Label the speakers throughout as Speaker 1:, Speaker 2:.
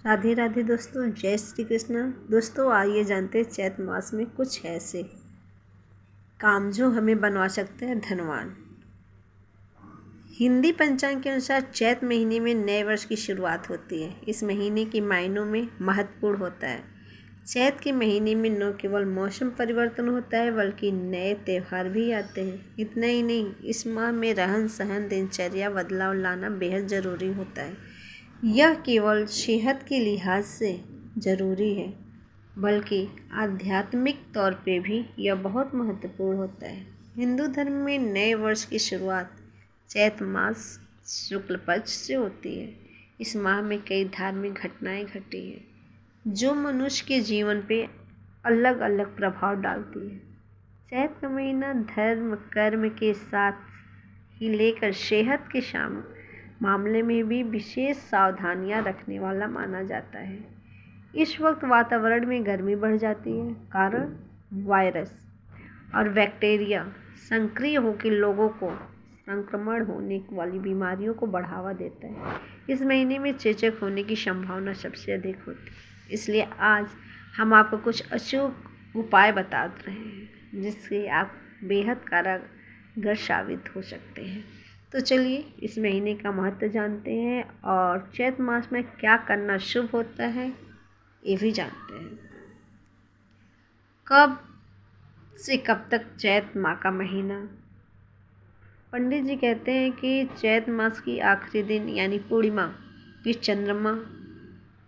Speaker 1: राधे राधे दोस्तों, जय श्री कृष्ण। दोस्तों आइए जानते हैं चैत मास में कुछ ऐसे काम जो हमें बनवा सकते हैं धनवान। हिंदी पंचांग के अनुसार चैत महीने में नए वर्ष की शुरुआत होती है। इस महीने के मायनों में महत्वपूर्ण होता है। चैत के महीने में न केवल मौसम परिवर्तन होता है बल्कि नए त्यौहार भी आते हैं। इतना ही नहीं, इस माह में रहन सहन दिनचर्या बदलाव लाना बेहद ज़रूरी होता है। यह केवल सेहत के लिहाज से ज़रूरी है बल्कि आध्यात्मिक तौर पे भी यह बहुत महत्वपूर्ण होता है। हिंदू धर्म में नए वर्ष की शुरुआत चैत मास शुक्ल पक्ष से होती है। इस माह में कई धार्मिक घटनाएं घटी हैं जो मनुष्य के जीवन पे अलग अलग प्रभाव डालती है। चैत का महीना धर्म कर्म के साथ ही लेकर सेहत के मामले में भी विशेष सावधानियां रखने वाला माना जाता है। इस वक्त वातावरण में गर्मी बढ़ जाती है, कारण वायरस और बैक्टीरिया सक्रिय होकर लोगों को संक्रमण होने वाली बीमारियों को बढ़ावा देता है। इस महीने में चेचक होने की संभावना सबसे अधिक होती है। इसलिए आज हम आपको कुछ अचूक उपाय बता रहे हैं जिससे आप बेहद कारगर साबित हो सकते हैं। तो चलिए इस महीने का महत्व जानते हैं और चैत मास में क्या करना शुभ होता है ये भी जानते हैं। कब से कब तक चैत माह का महीना? पंडित जी कहते हैं कि चैत मास की आखिरी दिन यानी पूर्णिमा की चंद्रमा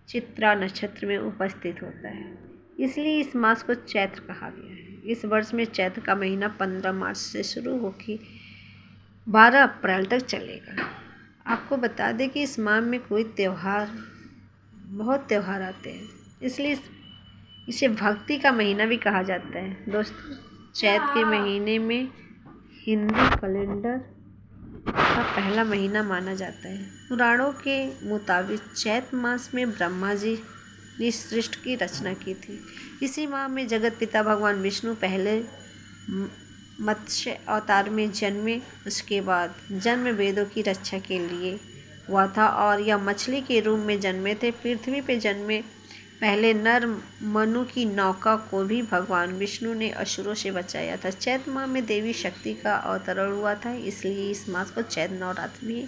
Speaker 1: चित्रा नक्षत्र में उपस्थित होता है, इसलिए इस मास को चैत्र कहा गया है। इस वर्ष में चैत्र का महीना 15 मार्च से शुरू होकर 12 अप्रैल तक चलेगा। आपको बता दें कि इस माह में बहुत त्यौहार आते हैं, इसलिए इसे भक्ति का महीना भी कहा जाता है। दोस्तों, चैत के महीने में हिंदू कैलेंडर का पहला महीना माना जाता है। पुराणों के मुताबिक चैत मास में ब्रह्मा जी ने सृष्टि की रचना की थी। इसी माह में जगत पिता भगवान विष्णु पहले मत्स्य अवतार में जन्मे। उसके बाद जन्म वेदों की रक्षा के लिए हुआ था और यह मछली के रूप में जन्मे थे। पृथ्वी पे जन्मे पहले नर मनु की नौका को भी भगवान विष्णु ने असुरों से बचाया था। चैत माह में देवी शक्ति का अवतरण हुआ था, इसलिए इस मास को चैत नवरात्र भी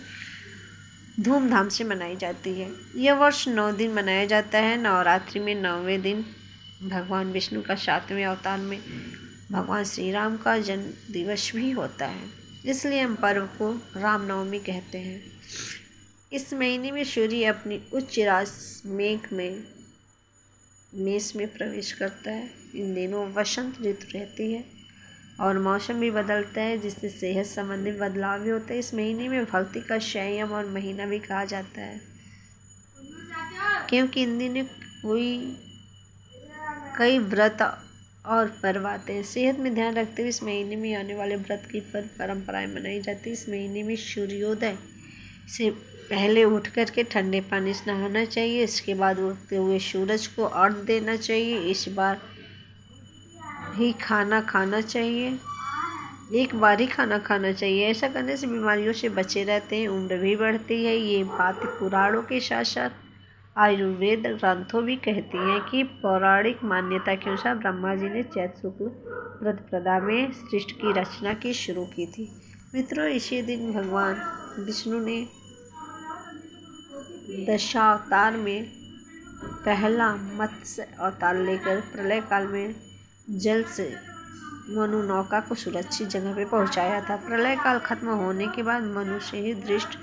Speaker 1: धूमधाम से मनाई जाती है। यह वर्ष 9 दिन मनाया जाता है। नवरात्रि में 9वें दिन भगवान विष्णु का 7वें अवतार में भगवान श्री राम का जन्म दिवस भी होता है, इसलिए हम पर्व को रामनवमी कहते हैं। इस महीने में सूर्य अपनी उच्च राशि मेष में प्रवेश करता है। इन दिनों वसंत ऋतु रहती है और मौसम भी बदलता है, जिससे सेहत संबंधी बदलाव भी होते हैं। इस महीने में भक्ति का संयम और महीना भी कहा जाता है, क्योंकि इन दिनों कई व्रत और पर्व आते हैं। सेहत में ध्यान रखते हुए इस महीने में आने वाले व्रत की परंपराएं मनाई जाती है। इस महीने में सूर्योदय से पहले उठ कर के ठंडे पानी से नहाना चाहिए। इसके बाद उगते हुए सूरज को अर्घ्य देना चाहिए। इस बार ही खाना खाना चाहिए, एक बार ही खाना खाना चाहिए। ऐसा करने से बीमारियों से बचे रहते हैं, उम्र भी बढ़ती है। ये बात पुराणों के साथ साथ आयुर्वेद ग्रंथों भी कहती हैं कि पौराणिक मान्यता के अनुसार ब्रह्मा जी ने चैत शुक्ल प्रतिपदा में सृष्टि की रचना की शुरू की थी। मित्रों, इसी दिन भगवान विष्णु ने दशावतार में पहला मत्स्य अवतार लेकर प्रलय काल में जल से मनु नौका को सुरक्षित जगह पर पहुंचाया था। प्रलय काल खत्म होने के बाद मनु से ही दृष्ट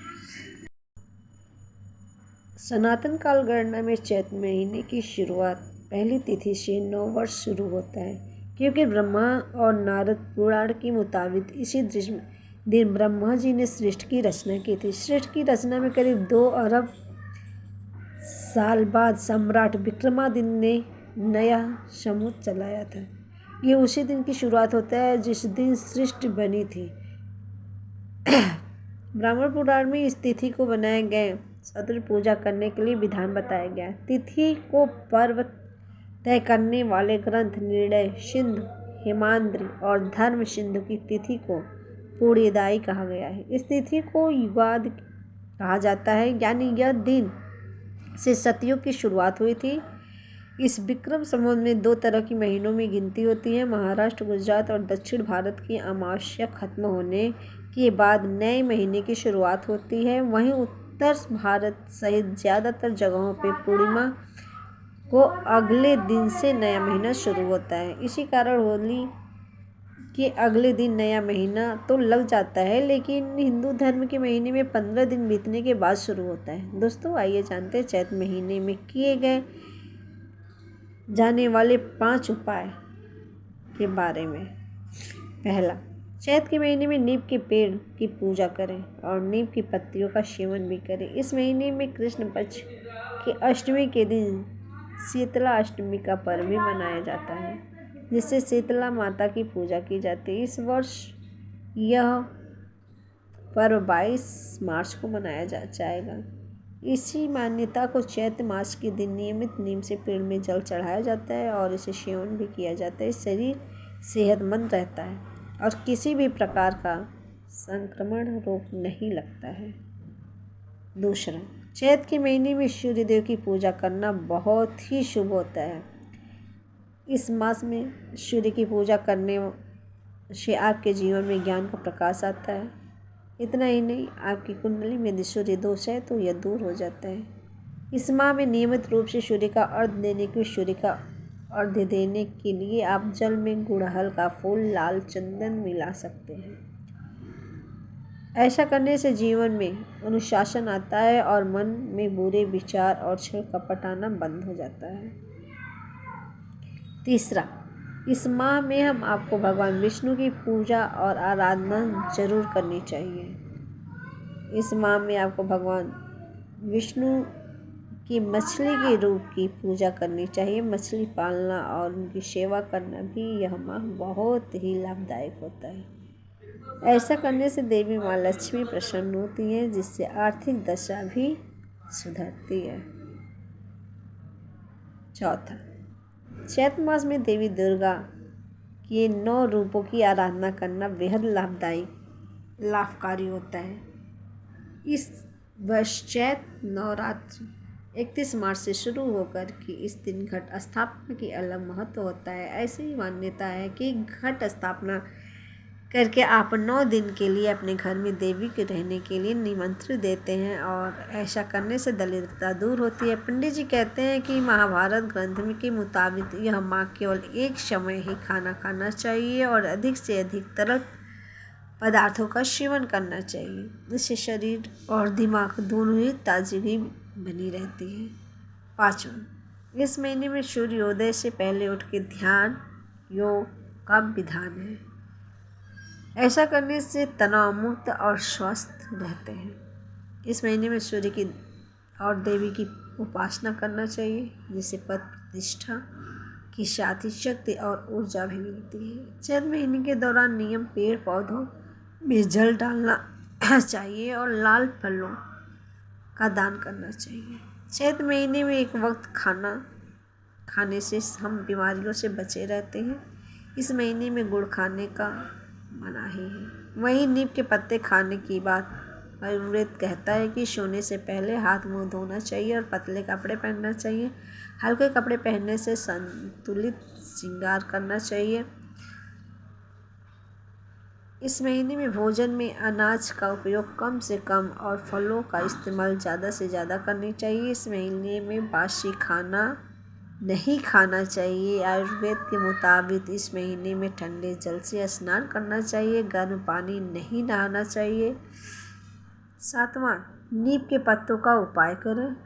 Speaker 1: सनातन काल गणना में चैत महीने की शुरुआत पहली तिथि से 9 वर्ष शुरू होता है, क्योंकि ब्रह्मा और नारद पुराण के मुताबिक इसी दिन ब्रह्मा जी ने सृष्टि की रचना की थी। सृष्टि की रचना में करीब 2 अरब साल बाद सम्राट विक्रमादित्य ने नया समुद्र चलाया था। ये उसी दिन की शुरुआत होता है जिस दिन सृष्टि बनी थी। ब्राह्मण पुराण में इस तिथि को बनाए गए शत्रु पूजा करने के लिए विधान बताया गया। तिथि को पर्व तय करने वाले ग्रंथ निर्णय सिंधु, हेमाद्रि और धर्म सिंधु की तिथि को पूर्णिदाई कहा गया है। इस तिथि को युगादि कहा जाता है, यानी यह दिन से सतयुग की शुरुआत हुई थी। इस विक्रम संवत में 2 तरह की महीनों में गिनती होती है। महाराष्ट्र, गुजरात और दक्षिण भारत की अमावस्या खत्म होने के बाद नए महीने की शुरुआत होती है। वहीं उत्तर भारत सहित ज़्यादातर जगहों पर पूर्णिमा को अगले दिन से नया महीना शुरू होता है। इसी कारण होली के अगले दिन नया महीना तो लग जाता है, लेकिन हिंदू धर्म के महीने में 15 दिन बीतने के बाद शुरू होता है। दोस्तों, आइए जानते हैं चैत महीने में किए गए जाने वाले 5 उपाय के बारे में। पहला, चैत के महीने में नीम के पेड़ की पूजा करें और नीम की पत्तियों का सेवन भी करें। इस महीने में कृष्ण पक्ष की अष्टमी के दिन शीतला अष्टमी का पर्व भी मनाया जाता है, जिससे शीतला माता की पूजा की जाती है। इस वर्ष यह पर्व 22 मार्च को मनाया जाएगा। इसी मान्यता को चैत्र मास के दिन नियमित नीम से पेड़ में जल चढ़ाया जाता है और इसे सेवन भी किया जाता है। शरीर सेहतमंद रहता है और किसी भी प्रकार का संक्रमण रोग नहीं लगता है। दूसरा, चैत के महीने में सूर्यदेव की पूजा करना बहुत ही शुभ होता है। इस मास में सूर्य की पूजा करने से आपके जीवन में ज्ञान का प्रकाश आता है। इतना ही नहीं, आपकी कुंडली में यदि सूर्य दोष है तो यह दूर हो जाता है। इस माह में नियमित रूप से सूर्य का अर्घ्य देने के लिए आप जल में गुड़हल का फूल, लाल चंदन मिला सकते हैं। ऐसा करने से जीवन में अनुशासन आता है और मन में बुरे विचार और छल कपट आना बंद हो जाता है। तीसरा, इस माह में आपको भगवान विष्णु की पूजा और आराधना जरूर करनी चाहिए। इस माह में आपको भगवान विष्णु की मछली के रूप की पूजा करनी चाहिए। मछली पालना और उनकी सेवा करना भी यह माह बहुत ही लाभदायक होता है। ऐसा करने से देवी माँ लक्ष्मी प्रसन्न होती हैं, जिससे आर्थिक दशा भी सुधरती है। चौथा, चैत्र मास में देवी दुर्गा के 9 रूपों की आराधना करना बेहद लाभकारी होता है। इस वर्ष चैत्र नवरात्र 31 मार्च से शुरू होकर कि इस दिन घट स्थापना की अलग महत्व होता है। ऐसी ही मान्यता है कि घट स्थापना करके आप 9 दिन के लिए अपने घर में देवी के रहने के लिए निमंत्रण देते हैं और ऐसा करने से दरिद्रता दूर होती है। पंडित जी कहते हैं कि महाभारत ग्रंथ में के मुताबिक यह माँ केवल एक समय ही खाना खाना चाहिए और अधिक से अधिक तरल पदार्थों का सेवन करना चाहिए। इससे शरीर और दिमाग दोनों ही ताजगी बनी रहती है। पाँचवां, इस महीने में सूर्योदय से पहले उठ के ध्यान योग का विधान है। ऐसा करने से तनाव मुक्त और स्वस्थ रहते हैं। इस महीने में सूर्य की और देवी की उपासना करना चाहिए, जिससे पद प्रतिष्ठा की साथ ही शक्ति और ऊर्जा भी मिलती है। चैत्र महीने के दौरान नियम पेड़ पौधों में जल डालना चाहिए और लाल फलों का दान करना चाहिए। चैत्र महीने में एक वक्त खाना खाने से हम बीमारियों से बचे रहते हैं। इस महीने में गुड़ खाने का मनाही है। वहीं नीम के पत्ते खाने की बात आयुर्वेद कहता है कि सोने से पहले हाथ मुंह धोना चाहिए और पतले कपड़े पहनना चाहिए। हल्के कपड़े पहनने से संतुलित श्रृंगार करना चाहिए। इस महीने में भोजन में अनाज का उपयोग कम से कम और फलों का इस्तेमाल ज़्यादा से ज़्यादा करनी चाहिए। इस महीने में बासी खाना नहीं खाना चाहिए। आयुर्वेद के मुताबिक इस महीने में ठंडे जल से स्नान करना चाहिए, गर्म पानी नहीं नहाना चाहिए। सातवां, नीम के पत्तों का उपाय करें।